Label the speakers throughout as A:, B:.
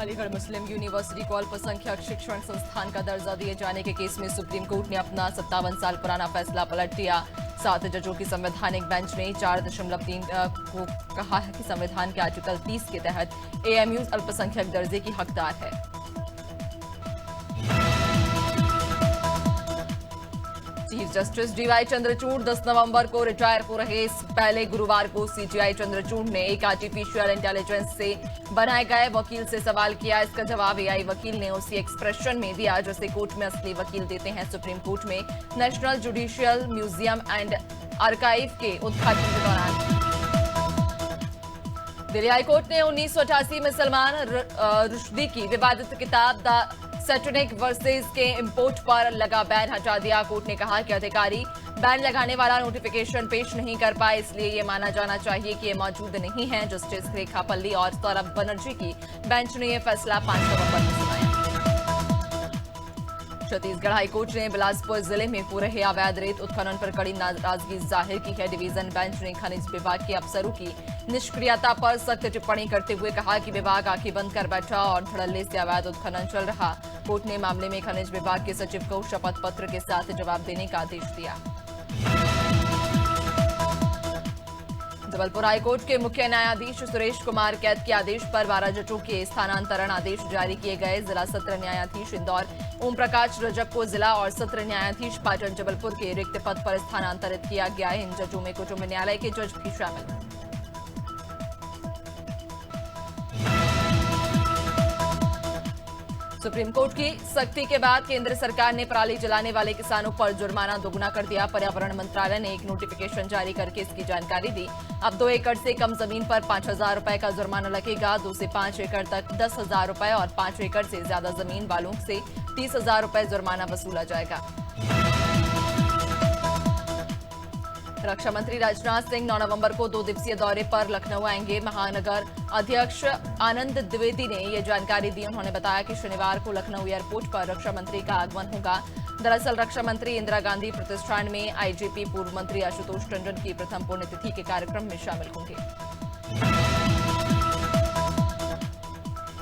A: अलीगढ़ मुस्लिम university को अल्पसंख्यक शिक्षण संस्थान का दर्जा दिए जाने के केस में सुप्रीम कोर्ट ने अपना 57 साल पुराना फैसला पलट दिया। 7 जजों की संवैधानिक बेंच ने 4.3 को कहा है कि संविधान के आर्टिकल 30 के तहत एएमयू अल्पसंख्यक दर्जे की हकदार है। चीफ जस्टिस डीवाई चंद्रचूड़ 10 नवंबर को रिटायर हो रहे। इस पहले गुरुवार को सीजेआई चंद्रचूड़ ने एक आर्टिफिशियल इंटेलिजेंस से बनाए गए वकील से सवाल किया। इसका जवाब एआई वकील ने उसी एक्सप्रेशन में दिया जैसे कोर्ट में असली वकील देते हैं। सुप्रीम कोर्ट में national judicial museum and archive के उद्घाटन के दौरान दिल्ली हाईकोर्ट ने 1988 में सलमान रुश्दी की विवादित किताब द सैटनिक वर्सेस के इंपोर्ट पर लगा बैन हटा दिया। कोर्ट ने कहा कि अधिकारी बैन लगाने वाला नोटिफिकेशन पेश नहीं कर पाए, इसलिए ये माना जाना चाहिए कि ये मौजूद नहीं है। जस्टिस रेखा पल्ली और सौरभ बनर्जी की बेंच ने यह फैसला 5 नवंबर को सुनाया। छत्तीसगढ़ हाईकोर्ट ने बिलासपुर जिले में हो रहे अवैध रेत उत्खनन पर कड़ी नाराजगी जाहिर की है। डिवीजन बेंच ने खनिज विभाग के अफसरों की निष्क्रियता पर सख्त टिप्पणी करते हुए कहा कि विभाग आंखें बंद कर बैठा और धड़ल्ले से अवैध उत्खनन चल रहा। कोर्ट ने मामले में खनिज विभाग के सचिव को शपथ पत्र के साथ जवाब देने का आदेश दिया। जबलपुर हाईकोर्ट के मुख्य न्यायाधीश सुरेश कुमार कैद के आदेश पर 12 जजों के स्थानांतरण आदेश जारी किए गए। जिला सत्र न्यायाधीश इंदौर ओम प्रकाश रजक को जिला और सत्र न्यायाधीश पाटन जबलपुर के रिक्त पद पर स्थानांतरित किया गया है। इन जजों में कुटुंब न्यायालय के जज भी शामिल हैं। सुप्रीम कोर्ट की सख्ती के बाद केंद्र सरकार ने पराली जलाने वाले किसानों पर जुर्माना दोगुना कर दिया। पर्यावरण मंत्रालय ने एक नोटिफिकेशन जारी करके इसकी जानकारी दी। अब 2 एकड़ से कम जमीन पर 5,000 रुपए का जुर्माना लगेगा। 2 से 5 एकड़ तक 10,000 रुपए और 5 एकड़ से ज्यादा जमीन वालों से 30,000 रुपए जुर्माना वसूला जाएगा। रक्षा मंत्री राजनाथ सिंह 9 नवंबर को 2 दिवसीय दौरे पर लखनऊ आएंगे। महानगर अध्यक्ष आनंद द्विवेदी ने यह जानकारी दी। उन्होंने बताया कि शनिवार को लखनऊ एयरपोर्ट पर रक्षा मंत्री का आगमन होगा। दरअसल रक्षा मंत्री इंदिरा गांधी प्रतिष्ठान में आईजीपी पूर्व मंत्री आशुतोष टंडन की प्रथम पुण्यतिथि के कार्यक्रम में शामिल होंगे।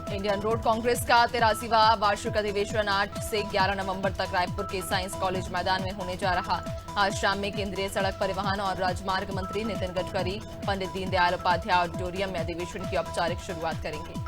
A: इंडियन रोड कांग्रेस का 83वां वार्षिक अधिवेशन 8 से 11 नवंबर तक रायपुर के साइंस कॉलेज मैदान में होने जा रहा। आज शाम में केंद्रीय सड़क परिवहन और राजमार्ग मंत्री नितिन गडकरी पंडित दीनदयाल उपाध्याय ऑडिटोरियम में अधिवेशन की औपचारिक शुरुआत करेंगे।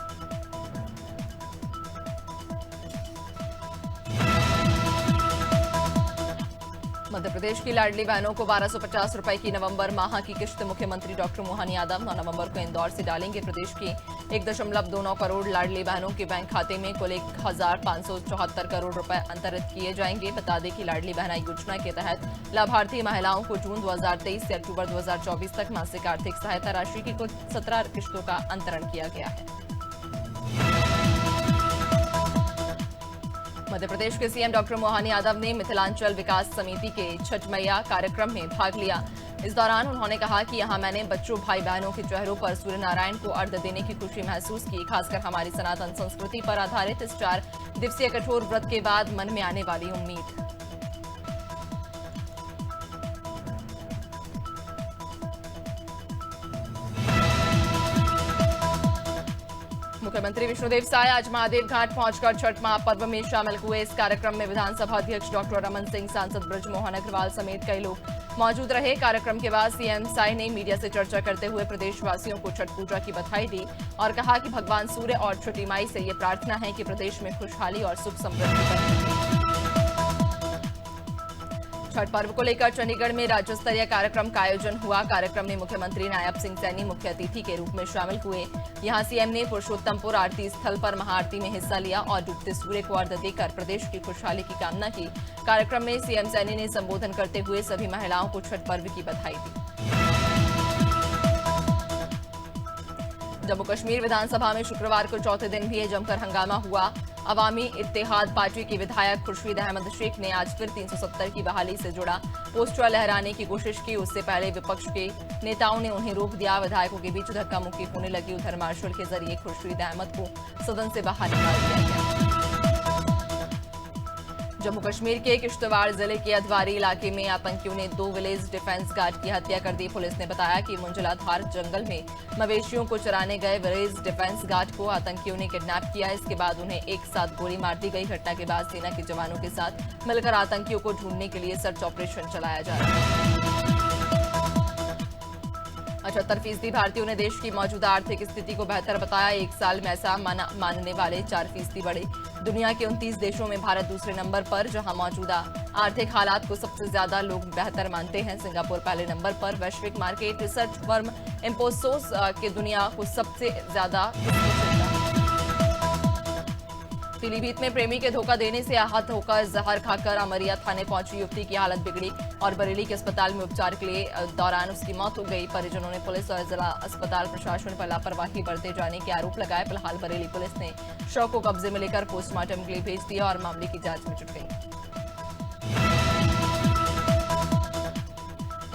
A: मध्य प्रदेश की लाडली बहनों को 1250 रुपए की नवंबर माह की किश्त मुख्यमंत्री डॉक्टर मोहन यादव 9 नवंबर को इंदौर से डालेंगे। प्रदेश की 1.29 करोड़ लाडली बहनों के बैंक खाते में कुल 1,574 करोड़ रुपए अंतरित किए जाएंगे। बता दें कि लाडली बहना योजना के तहत लाभार्थी महिलाओं को जून 2023 से अक्टूबर 2024 तक मासिक आर्थिक सहायता राशि की कुल 17 किश्तों का अंतरण किया गया है। मध्य प्रदेश के सीएम डॉक्टर मोहन यादव ने मिथिलांचल विकास समिति के छठ मैया कार्यक्रम में भाग लिया। इस दौरान उन्होंने कहा कि यहां मैंने बच्चों भाई बहनों के चेहरों पर सूर्य नारायण को अर्घ्य देने की खुशी महसूस की। खासकर हमारी सनातन संस्कृति पर आधारित इस 4 दिवसीय कठोर व्रत के बाद मन में आने वाली उम्मीद। मुख्यमंत्री विष्णुदेव साय आज महादेव घाट पहुंचकर छठ महापर्व में शामिल हुए। इस कार्यक्रम में विधानसभा अध्यक्ष डॉक्टर रमन सिंह, सांसद बृजमोहन अग्रवाल समेत कई लोग मौजूद रहे। कार्यक्रम के बाद सीएम साय ने मीडिया से चर्चा करते हुए प्रदेशवासियों को छठ पूजा की बधाई दी और कहा कि भगवान सूर्य और छठी माई से ये प्रार्थना है कि प्रदेश में खुशहाली और सुख समृद्धि बनी। छठ पर्व को लेकर चंडीगढ़ में राज्य स्तरीय कार्यक्रम का आयोजन हुआ। कार्यक्रम में मुख्यमंत्री नायब सिंह सैनी मुख्य अतिथि के रूप में शामिल हुए। यहां सीएम ने पुरुषोत्तमपुर आरती स्थल पर महाआरती में हिस्सा लिया और डूबते सूर्य को अर्घ्य देकर प्रदेश की खुशहाली की कामना की। कार्यक्रम में सीएम सैनी ने संबोधन करते हुए सभी महिलाओं को छठ पर्व की बधाई दी। जम्मू कश्मीर विधानसभा में शुक्रवार को चौथे दिन भी जमकर हंगामा हुआ। अवामी इत्तेहाद पार्टी की विधायक खुर्शीद अहमद शेख ने आज फिर 370 की बहाली से जुड़ा पोस्टर लहराने की कोशिश की। उससे पहले विपक्ष के नेताओं ने उन्हें रोक दिया। विधायकों के बीच धक्का मुक्की होने लगी। उधर मार्शल के जरिए खुर्शीद अहमद को सदन से बाहर निकाल दिया गया। जम्मू कश्मीर के किश्तवाड़ जिले के अधवारी इलाके में आतंकियों ने 2 विलेज डिफेंस गार्ड की हत्या कर दी। पुलिस ने बताया कि मुंजलाधार जंगल में मवेशियों को चराने गए विलेज डिफेंस गार्ड को आतंकियों ने किडनैप किया। इसके बाद उन्हें एक साथ गोली मार दी गई। घटना के बाद सेना के जवानों के साथ मिलकर आतंकियों को ढूंढने के लिए सर्च ऑपरेशन चलाया जा रहा है। 78% भारतीयों ने देश की मौजूदा आर्थिक स्थिति को बेहतर बताया। एक साल में ऐसा मानने वाले 4% बढ़े। दुनिया के 29 देशों में भारत दूसरे नंबर पर, जहां मौजूदा आर्थिक हालात को सबसे ज्यादा लोग बेहतर मानते हैं। सिंगापुर पहले नंबर पर। वैश्विक मार्केट रिसर्च फर्म इंफोसिस के दुनिया को सबसे ज्यादा पीलीभीत में प्रेमी के धोखा देने से आहत होकर जहर खाकर अमरिया थाने पहुंची युवती की हालत बिगड़ी और बरेली के अस्पताल में उपचार के लिए दौरान उसकी मौत हो गई। परिजनों ने पुलिस और जिला अस्पताल प्रशासन पर लापरवाही बरते जाने के आरोप लगाए। फिलहाल बरेली पुलिस ने शव को कब्जे में लेकर पोस्टमार्टम के लिए भेज दिया और मामले की जांच में जुट गई।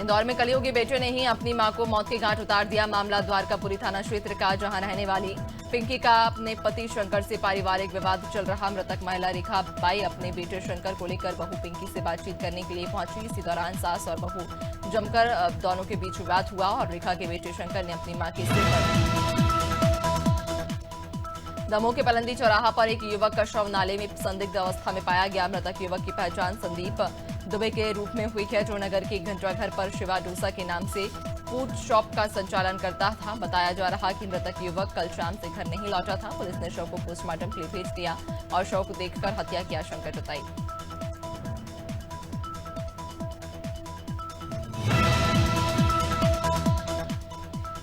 A: इंदौर में कलियों के बेटे ने ही अपनी मां को मौत के घाट उतार दिया। मामला द्वारकापुरी थाना क्षेत्र का, जहां रहने वाली पिंकी का अपने पति शंकर से पारिवारिक विवाद चल रहा। मृतक महिला रेखा बाई अपने बेटे शंकर को लेकर बहू पिंकी से बातचीत करने के लिए पहुंची। इसी दौरान सास और बहू जमकर दोनों के बीच विवाद हुआ और रेखा के बेटे शंकर ने अपनी मां के सिर पर दमोह के पलंदी चौराहा पर एक युवक का शव नाले में संदिग्ध अवस्था में पाया गया। मृतक युवक की पहचान संदीप दुबे के रूप में हुई है, जो नगर के घंटा घर पर शिवा डोसा के नाम से फूड शॉप का संचालन करता था। बताया जा रहा कि मृतक युवक कल शाम से घर नहीं लौटा था। पुलिस ने शव को पोस्टमार्टम के लिए भेज दिया और शव को देखकर हत्या की आशंका जताई।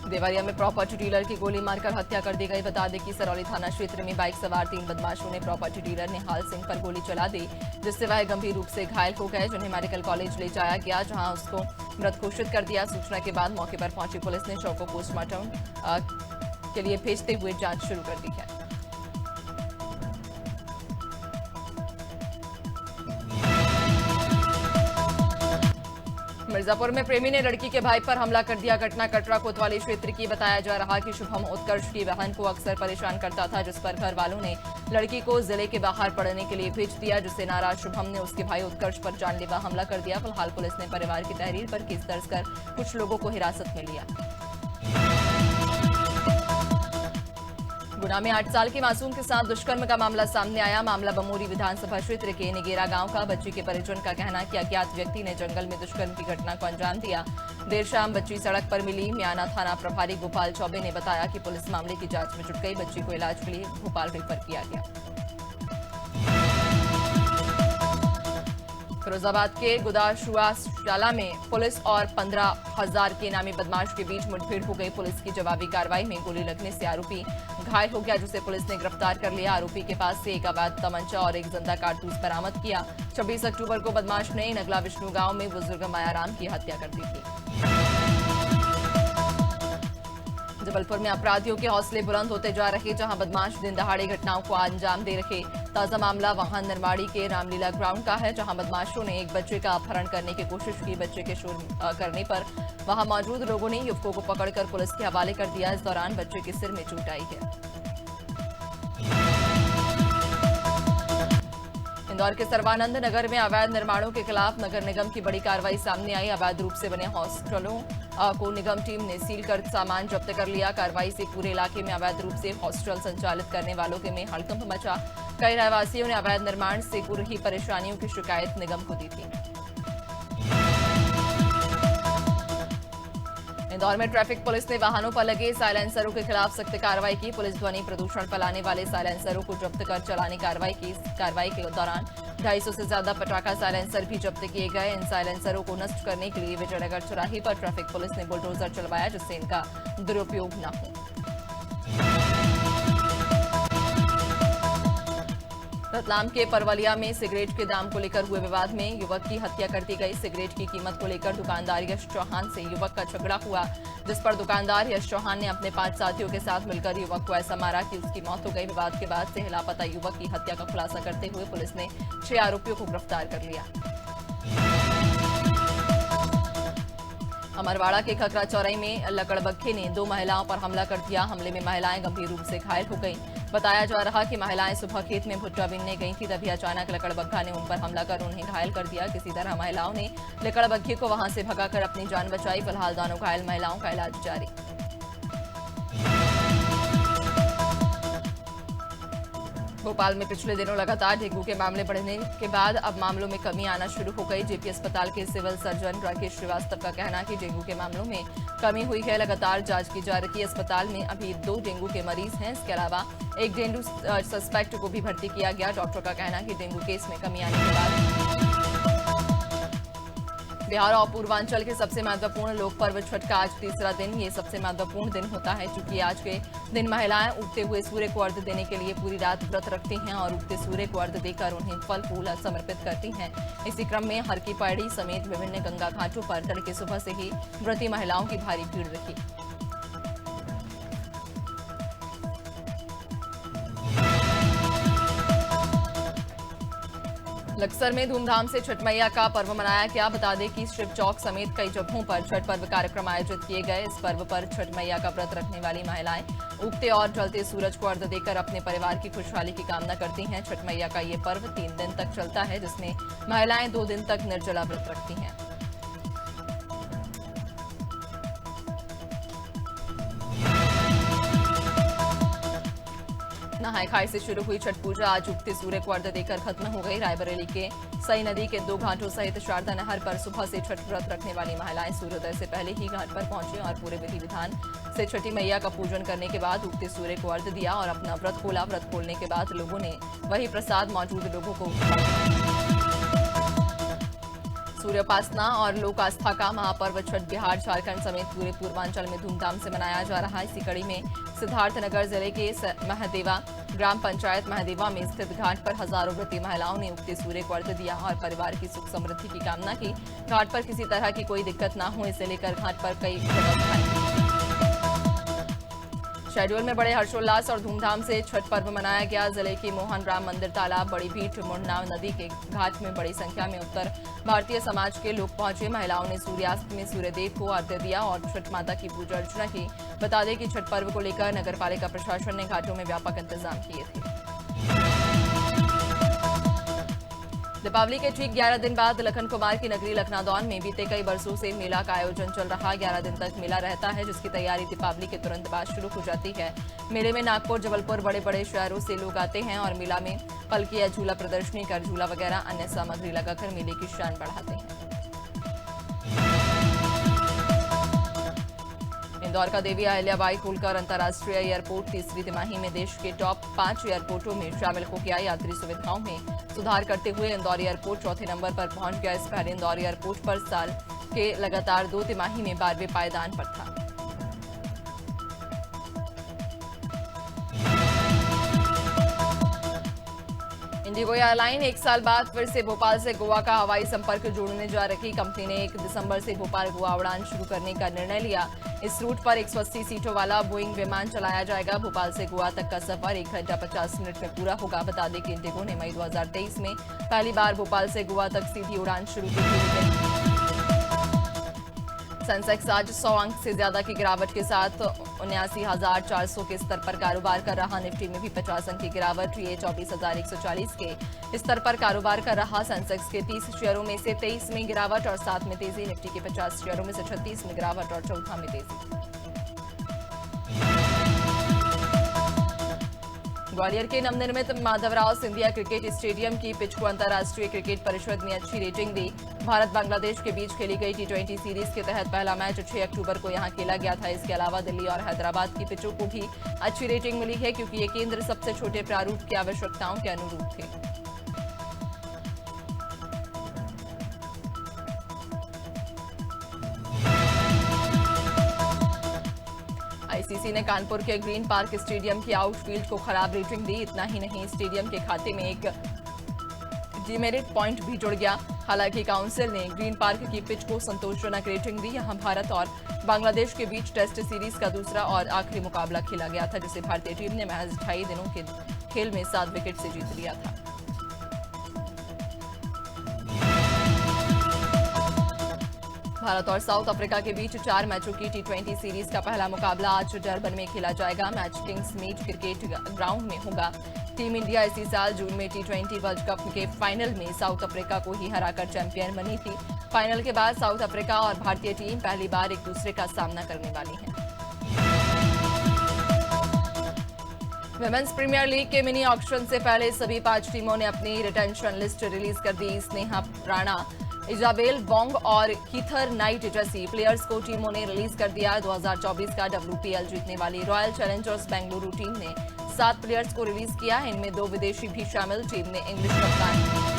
A: देवरिया में प्रॉपर्टी डीलर की गोली मारकर हत्या कर दी गई। बता दें कि सरौली थाना क्षेत्र में बाइक सवार 3 बदमाशों ने प्रॉपर्टी डीलर निहाल सिंह पर गोली चला दी, जिससे वह गंभीर रूप से घायल हो गए, जिन्हें मेडिकल कॉलेज ले जाया गया, जहां उसको मृत घोषित कर दिया। सूचना के बाद मौके पर पहुंची पुलिस ने शव को पोस्टमार्टम के लिए भेजते हुए जांच शुरू कर दी है। मिर्जापुर में प्रेमी ने लड़की के भाई पर हमला कर दिया। घटना कटरा कोतवाली क्षेत्र की। बताया जा रहा कि शुभम उत्कर्ष की बहन को अक्सर परेशान करता था, जिस पर घर वालों ने लड़की को जिले के बाहर पढ़ने के लिए भेज दिया, जिससे नाराज शुभम ने उसके भाई उत्कर्ष पर जानलेवा हमला कर दिया। फिलहाल पुलिस ने परिवार की तहरीर पर केस दर्ज कर कुछ लोगों को हिरासत में लिया। गुना में 8 साल के मासूम के साथ दुष्कर्म का मामला सामने आया। मामला बमोरी विधानसभा क्षेत्र के निगेरा गांव का। बच्ची के परिजन का कहना है कि अज्ञात व्यक्ति ने जंगल में दुष्कर्म की घटना को अंजाम दिया। देर शाम बच्ची सड़क पर मिली। म्याना थाना प्रभारी गोपाल चौबे ने बताया कि पुलिस मामले की जांच में जुट गई। बच्ची को इलाज के लिए भोपाल रेफर किया गया। फिरोजाबाद के गुदाशुआशाला में पुलिस और 15,000 के इनामी बदमाश के बीच मुठभेड़ हो गई। पुलिस की जवाबी कार्रवाई में गोली लगने से आरोपी घायल हो गया, जिसे पुलिस ने गिरफ्तार कर लिया। आरोपी के पास से एक अवैध तमंचा और एक जिंदा कारतूस बरामद किया। 26 अक्टूबर को बदमाश ने नगला विष्णु गांव में बुजुर्ग मायाराम की हत्या कर दी थी। जबलपुर में अपराधियों के हौसले बुलंद होते जा रहे, जहां बदमाश दिन दहाड़े घटनाओं को अंजाम दे रहे। ताजा मामला वाहन निर्माड़ी के रामलीला ग्राउंड का है, जहां बदमाशों ने एक बच्चे का अपहरण करने की कोशिश की। बच्चे के शोर करने पर वहां मौजूद लोगों ने युवकों को पकड़कर पुलिस के हवाले कर दिया। इस दौरान बच्चे के सिर में चोट आई है। इंदौर के सर्वानंद नगर में अवैध निर्माणों के खिलाफ नगर निगम की बड़ी कार्रवाई सामने आई। अवैध रूप से बने हॉस्टलों को निगम टीम ने सील कर सामान जब्त कर लिया। कार्रवाई से पूरे इलाके में अवैध रूप से हॉस्टल संचालित करने वालों के में हड़कंप मचा। कई रहवासियों ने अवैध निर्माण से हो रही परेशानियों की शिकायत निगम को दी थी। इंदौर में ट्रैफिक पुलिस ने वाहनों पर लगे साइलेंसरों के खिलाफ सख्त कार्रवाई की। पुलिस ध्वनि प्रदूषण फैलाने वाले साइलेंसरों को जब्त कर चलाने कार्रवाई की। कार्रवाई के दौरान 250 से ज्यादा पटाखा साइलेंसर भी जब्त किए गए। इन साइलेंसरों को नष्ट करने के लिए विजयनगर चौराहे पर ट्रैफिक पुलिस ने बुलडोजर चलवाया, जिससे इनका दुरुपयोग न हो। रतलाम के परवलिया में सिगरेट के दाम को लेकर हुए विवाद में युवक की हत्या कर दी गई। सिगरेट की कीमत को लेकर दुकानदार यश चौहान से युवक का झगड़ा हुआ, जिस पर दुकानदार यश चौहान ने अपने 5 साथियों के साथ मिलकर युवक को ऐसा मारा कि उसकी मौत हो गई। विवाद के बाद से लापता युवक की हत्या का खुलासा करते हुए पुलिस ने 6 आरोपियों को गिरफ्तार कर लिया। अमरवाड़ा के खकरा चौराही में लकड़बग्घे ने 2 महिलाओं पर हमला कर दिया। हमले में महिलाएं गंभीर रूप से घायल हो गईं। बताया जा रहा कि महिलाएं सुबह खेत में भुट्टा बीनने गई थी, तभी अचानक लकड़बग्घा ने उन पर हमला कर उन्हें घायल कर दिया। किसी तरह महिलाओं ने लकड़बग्घे को वहां से भगाकर अपनी जान बचाई। फिलहाल दोनों घायल महिलाओं का इलाज जारी। भोपाल में पिछले दिनों लगातार डेंगू के मामले बढ़ने के बाद अब मामलों में कमी आना शुरू हो गई। जेपी अस्पताल के सिविल सर्जन राकेश श्रीवास्तव का कहना है कि डेंगू के मामलों में कमी हुई है। लगातार जांच की जा रही है। अस्पताल में अभी 2 डेंगू के मरीज हैं। इसके अलावा एक डेंगू सस्पेक्ट को भी भर्ती किया गया। डॉक्टर का कहना है कि डेंगू केस में कमी आने के बाद बिहार और पूर्वांचल के सबसे महत्वपूर्ण लोक पर्व छठ का आज तीसरा दिन। ये सबसे महत्वपूर्ण दिन होता है क्योंकि आज के दिन महिलाएं उगते हुए सूर्य को अर्घ्य देने के लिए पूरी रात व्रत रखती हैं और उगते सूर्य को अर्घ्य देकर उन्हें फल फूल समर्पित करती हैं। इसी क्रम में हर की पैड़ी समेत विभिन्न गंगा घाटों पर तड़के सुबह से ही व्रती महिलाओं की भारी भीड़ रही। लक्सर में धूमधाम से छठ मैया का पर्व मनाया गया। बता दें कि शिव चौक समेत कई जगहों पर छठ पर्व कार्यक्रम आयोजित किए गए। इस पर्व पर छठ मैया का व्रत रखने वाली महिलाएं उगते और ढलते सूरज को अर्घ्य देकर अपने परिवार की खुशहाली की कामना करती हैं। छठ मैया का ये पर्व 3 दिन तक चलता है, जिसमें महिलाएं 2 दिन तक निर्जला व्रत रखती हैं। नहाय खाई से शुरू हुई छठ पूजा आज उगते सूर्य को अर्घ्य देकर खत्म हो गई। रायबरेली के सई नदी के 2 घाटों सहित शारदा नहर पर सुबह से छठ व्रत रखने वाली महिलाएं सूर्योदय से पहले ही घाट पर पहुंची और पूरे विधि विधान से छठी मैया का पूजन करने के बाद उगते सूर्य को अर्घ्य दिया और अपना व्रत खोला। व्रत खोलने के बाद लोगों ने वही प्रसाद मौजूद लोगों को सूर्योपासना और लोक आस्था का महापर्व छठ बिहार झारखंड समेत पूरे पूर्वांचल में धूमधाम से मनाया जा रहा है। इसी कड़ी में सिद्धार्थनगर जिले के महदेवा ग्राम पंचायत महदेवा में स्थित घाट पर हजारों व्रती महिलाओं ने उगते सूर्य को अर्घ्य दिया और परिवार की सुख समृद्धि की कामना की। घाट पर किसी तरह की कोई दिक्कत न हो, इसे लेकर घाट पर कई व्यवस्थाएं शेड्यूल में बड़े हर्षोल्लास और धूमधाम से छठ पर्व मनाया गया। जिले की मोहन राम मंदिर तालाब बड़ी भीट मुन्ना नदी के घाट में बड़ी संख्या में उत्तर भारतीय समाज के लोग पहुंचे। महिलाओं ने सूर्यास्त में सूर्यदेव को अर्घ्य दिया और छठ माता की पूजा अर्चना की। बता दें कि छठ पर्व को लेकर नगरपालिका प्रशासन ने घाटों में व्यापक इंतजाम किए थे। दीपावली के ठीक 11 दिन बाद लखन कुमार की नगरी लखनादौन में बीते कई वर्षों से मेला का आयोजन चल रहा। 11 दिन तक मेला रहता है, जिसकी तैयारी दीपावली के तुरंत बाद शुरू हो जाती है। मेले में नागपुर, जबलपुर, बड़े बड़े शहरों से लोग आते हैं और मेला में पलकी, झूला प्रदर्शनी कर झूला वगैरह अन्य सामग्री लगाकर मेले की शान बढ़ाते हैं। इंदौर का देवी अहिल्याबाई होलकर अंतर्राष्ट्रीय एयरपोर्ट तीसरी तिमाही में देश के टॉप 5 एयरपोर्टों में शामिल हो गया। यात्री सुविधाओं में सुधार करते हुए इंदौर एयरपोर्ट चौथे नंबर पर पहुंच गया। इस पहले इंदौर एयरपोर्ट पर साल के लगातार 2 तिमाही में 12वें पायदान पर था। इंडिगो एयरलाइन 1 साल बाद फिर से भोपाल से गोवा का हवाई संपर्क जोड़ने जा रही। कंपनी ने 1 दिसंबर से भोपाल गोवा उड़ान शुरू करने का निर्णय लिया। इस रूट पर 180 सीटों वाला बोइंग विमान चलाया जाएगा। भोपाल से गोवा तक का सफर 1 घंटा 50 मिनट में पूरा होगा। बता दें कि इंडिगो ने मई 2023 में पहली बार भोपाल से गोवा तक सीधी उड़ान शुरू की थी। सेंसेक्स आज 100 अंक से ज्यादा की गिरावट के साथ 79,400 के स्तर पर कारोबार कर रहा। निफ्टी में भी 50 अंक की गिरावट, ये 24,140 के स्तर पर कारोबार कर रहा। सेंसेक्स के 30 शेयरों में से 23 में गिरावट और 7 में तेजी। निफ्टी के 50 शेयरों में से 36 में गिरावट और 14 में तेजी। ग्वालियर के नवनिर्मित माधवराव सिंधिया क्रिकेट स्टेडियम की पिच को अंतर्राष्ट्रीय क्रिकेट परिषद ने अच्छी रेटिंग दी। भारत बांग्लादेश के बीच खेली गई T20 सीरीज के तहत पहला मैच 6 अक्टूबर को यहां खेला गया था। इसके अलावा दिल्ली और हैदराबाद की पिचों को भी अच्छी रेटिंग मिली है क्योंकि ये केंद्र सबसे छोटे प्रारूप की आवश्यकताओं के अनुरूप थे। आईसीसी ने कानपुर के ग्रीन पार्क स्टेडियम की आउटफील्ड को खराब रेटिंग दी। इतना ही नहीं, स्टेडियम के खाते में एक डीमेरिट पॉइंट भी जुड़ गया। हालांकि काउंसिल ने ग्रीन पार्क की पिच को संतोषजनक रेटिंग दी। यहां भारत और बांग्लादेश के बीच टेस्ट सीरीज का दूसरा और आखिरी मुकाबला खेला गया था, जिसे भारतीय टीम ने महज 2.5 दिनों के खेल में 7 विकेट से जीत लिया था। भारत और साउथ अफ्रीका के बीच 4 मैचों की टी20 सीरीज का पहला मुकाबला आज डरबन में खेला जाएगा। मैच किंग्समीड क्रिकेट ग्राउंड में होगा। टीम इंडिया इसी साल जून में टी20 वर्ल्ड कप के फाइनल में साउथ अफ्रीका को ही हराकर चैंपियन बनी थी। फाइनल के बाद साउथ अफ्रीका और भारतीय टीम पहली बार एक दूसरे का सामना करने वाली है। विमेंस प्रीमियर लीग के मिनी ऑक्शन से पहले सभी 5 टीमों ने अपनी रिटेंशन लिस्ट रिलीज कर दी। स्नेहा राणा, इजाबेल वोंग और हीथर नाइट जैसी प्लेयर्स को टीमों ने रिलीज कर दिया। 2024 का WPL जीतने वाली रॉयल चैलेंजर्स बेंगलुरु टीम ने 7 प्लेयर्स को रिलीज किया। इनमें 2 विदेशी भी शामिल। टीम ने इंग्लिश कप्तान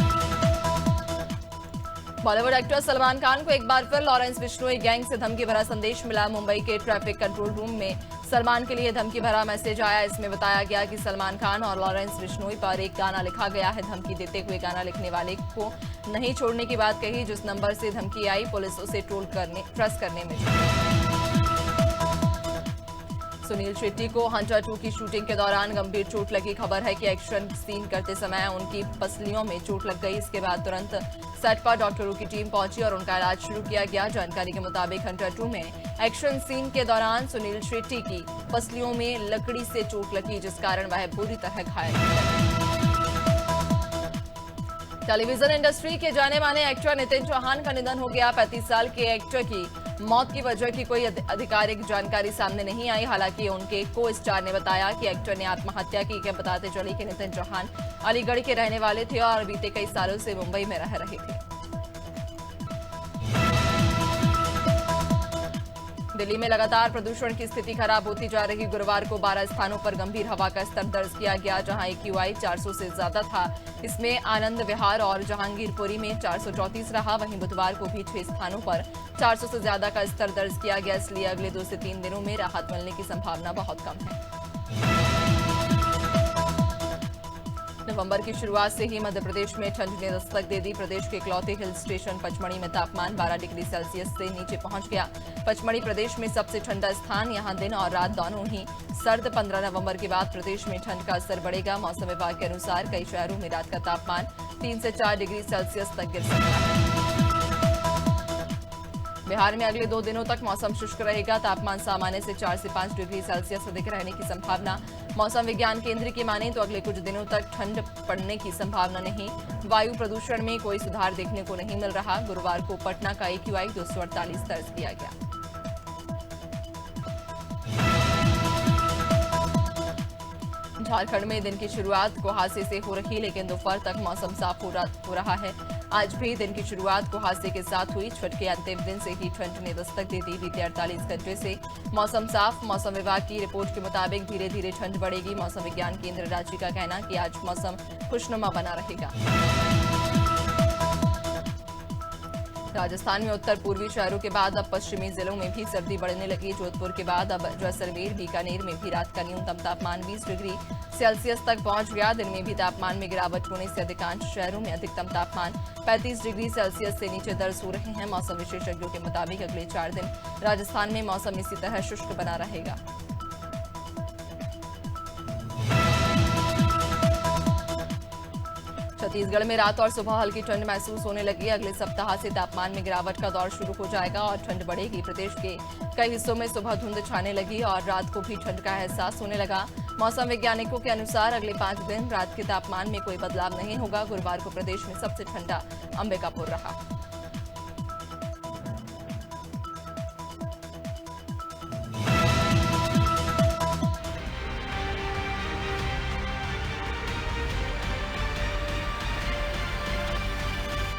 A: बॉलीवुड एक्टर सलमान खान को एक बार फिर लॉरेंस बिश्नोई गैंग से धमकी भरा संदेश मिला। मुंबई के ट्रैफिक कंट्रोल रूम में सलमान के लिए धमकी भरा मैसेज आया। इसमें बताया गया कि सलमान खान और लॉरेंस बिश्नोई पर एक गाना लिखा गया है। धमकी देते हुए गाना लिखने वाले को नहीं छोड़ने की बात कही। जिस नंबर से धमकी आई, पुलिस उसे ट्रेस करने में जुटी। सुनील शेट्टी को हंटर 2 की शूटिंग के दौरान गंभीर चोट लगी। खबर है कि एक्शन सीन करते समय उनकी पसलियों में चोट लग गई। इसके बाद तुरंत सेट पर डॉक्टरों की टीम पहुंची और उनका इलाज शुरू किया गया। जानकारी के मुताबिक हंटर 2 में एक्शन सीन के दौरान सुनील शेट्टी की पसलियों में लकड़ी से चोट लगी, जिस कारण वह बुरी तरह घायल हो गए। टेलीविजन इंडस्ट्री के जाने माने एक्टर नितिन चौहान का निधन हो गया। 35 साल के एक्टर की मौत की वजह की कोई आधिकारिक जानकारी सामने नहीं आई। हालांकि उनके को स्टार ने बताया कि एक्टर ने आत्महत्या की। क्या बताते चले कि नितिन चौहान अलीगढ़ के रहने वाले थे और बीते कई सालों से मुंबई में रह रहे थे। दिल्ली में लगातार प्रदूषण की स्थिति खराब होती जा रही। गुरुवार को 12 स्थानों पर गंभीर हवा का स्तर दर्ज किया गया, जहां AQI 400 से ज्यादा था। इसमें आनंद विहार और जहांगीरपुरी में 434 रहा। वहीं बुधवार को भी 6 स्थानों पर 400 से ज्यादा का स्तर दर्ज किया गया। इसलिए अगले 2 से 3 दिनों में राहत मिलने की संभावना बहुत कम है। नवंबर की शुरुआत से ही मध्य प्रदेश में ठंड ने दस्तक दे दी। प्रदेश के इकलौते हिल स्टेशन पचमढ़ी में तापमान 12 डिग्री सेल्सियस से नीचे पहुंच गया। पचमढ़ी प्रदेश में सबसे ठंडा स्थान। यहां दिन और रात दोनों ही सर्द। 15 नवंबर के बाद प्रदेश में ठंड का असर बढ़ेगा। मौसम विभाग के अनुसार कई शहरों में रात का तापमान 3 से 4 डिग्री सेल्सियस तक गिर सकता है। बिहार में अगले 2 दिनों तक मौसम शुष्क रहेगा। तापमान सामान्य से 4 से 5 डिग्री सेल्सियस अधिक रहने की संभावना। मौसम विज्ञान केंद्र की माने तो अगले कुछ दिनों तक ठंड पड़ने की संभावना नहीं। वायु प्रदूषण में कोई सुधार देखने को नहीं मिल रहा। गुरुवार को पटना का AQI 248 दर्ज किया गया। झारखंड में दिन की शुरुआत कुहासे से हो रही, लेकिन दोपहर तक मौसम साफ हो रहा है। आज भी दिन की शुरुआत कुहासे के साथ हुई। छठ के अंतिम दिन से ही ठंड ने दस्तक दे दी। बीते 48 घंटे से मौसम साफ। मौसम विभाग की रिपोर्ट के मुताबिक धीरे धीरे ठंड बढ़ेगी। मौसम विज्ञान केंद्र रांची का कहना कि आज मौसम खुशनुमा बना रहेगा। राजस्थान में उत्तर पूर्वी शहरों के बाद अब पश्चिमी जिलों में भी सर्दी बढ़ने लगी। जोधपुर के बाद अब जैसलमेर, बीकानेर में भी रात का न्यूनतम तापमान 20 डिग्री सेल्सियस तक पहुंच गया। दिन में भी तापमान में गिरावट होने से अधिकांश शहरों में अधिकतम तापमान 35 डिग्री सेल्सियस से नीचे दर्ज हो रहे हैं। मौसम विशेषज्ञों के मुताबिक अगले 4 दिन राजस्थान में मौसम इसी तरह शुष्क बना रहेगा। छत्तीसगढ़ में रात और सुबह हल्की ठंड महसूस होने लगी। अगले सप्ताह से तापमान में गिरावट का दौर शुरू हो जाएगा और ठंड बढ़ेगी। प्रदेश के कई हिस्सों में सुबह धुंध छाने लगी और रात को भी ठंड का एहसास होने लगा। मौसम वैज्ञानिकों के अनुसार अगले 5 दिन रात के तापमान में कोई बदलाव नहीं होगा। गुरुवार को प्रदेश में सबसे ठंडा अंबिकापुर रहा।